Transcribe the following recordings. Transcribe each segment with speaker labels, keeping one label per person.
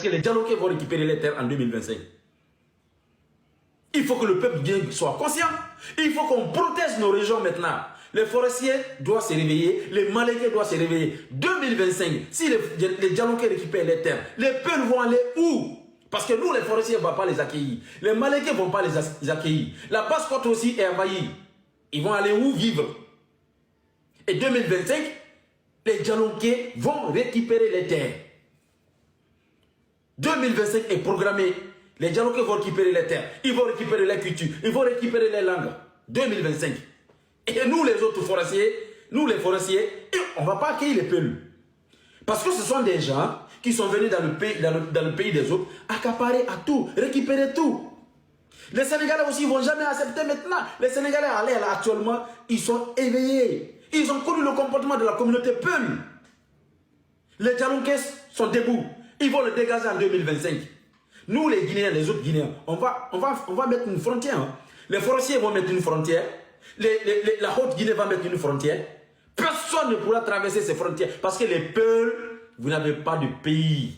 Speaker 1: que les Dialogués vont récupérer les terres en 2025. Il faut que le peuple soit conscient. Il faut qu'on protège nos régions maintenant. Les forestiers doivent se réveiller, les Malingués doivent se réveiller. 2025, si les Dialogués récupèrent les terres, les peuples vont aller où? Parce que nous, les forestiers, ne vont pas les accueillir. Les Malingués ne vont pas les accueillir. La Basse-Côte aussi est envahie. Ils vont aller où vivre? Et 2025, les Dialogués vont récupérer les terres. 2025 est programmé. Les Dialogués vont récupérer les terres. Ils vont récupérer les cultures. Ils vont récupérer les langues. 2025. Et nous, les autres forestiers, nous, les forestiers, on ne va pas accueillir les peuples. Parce que ce sont des gens qui sont venus dans le pays des autres, accaparer à tout, récupérer tout. Les Sénégalais aussi ne vont jamais accepter maintenant. Les Sénégalais, là, actuellement, ils sont éveillés. Ils ont connu le comportement de la communauté Peul. Les Dialogués sont debout. Ils vont le dégager en 2025. Nous, les Guinéens, les autres Guinéens, on va mettre une frontière. Hein. Les forestiers vont mettre une frontière. La Haute-Guinée va mettre une frontière. Personne ne pourra traverser ces frontières. Parce que les Peuls, vous n'avez pas de pays.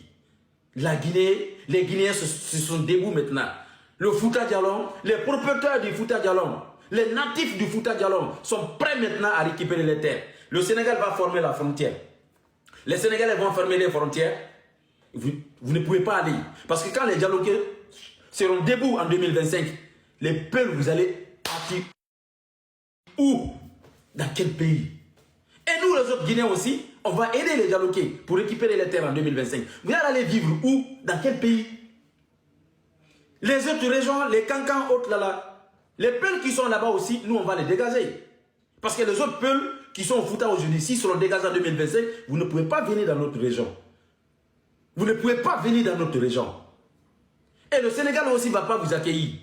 Speaker 1: La Guinée, les Guinéens se sont debout maintenant. Le Fouta Djallon, les propriétaires du Fouta Djallon, les natifs du Fouta Djallon sont prêts maintenant à récupérer les terres. Le Sénégal va former la frontière. Les Sénégalais vont fermer les frontières. Vous ne pouvez pas aller. Parce que quand les Dialogués seront debout en 2025, les peuples, vous allez partir où? Dans quel pays? Et nous, les autres Guinéens aussi, on va aider les Dialogués pour récupérer les terres en 2025. Vous allez aller vivre où? Dans quel pays? Les autres régions, les cancans autres là, les peuples qui sont là-bas aussi, nous, on va les dégager. Parce que les autres peuples qui sont au Fouta aujourd'hui, s'ils seront dégagés en 2025, vous ne pouvez pas venir dans notre région. Vous ne pouvez pas venir dans notre région. Et le Sénégal aussi ne va pas vous accueillir.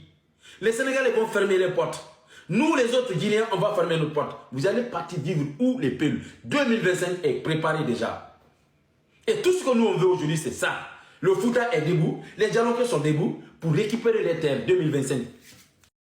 Speaker 1: Les Sénégalais vont fermer les portes. Nous, les autres Guinéens, on va fermer nos portes. Vous allez partir vivre où les peuples? 2025 est préparé déjà. Et tout ce que nous on veut aujourd'hui, c'est ça. Le Fouta est debout, les Dialogués sont debout pour récupérer les terres 2025.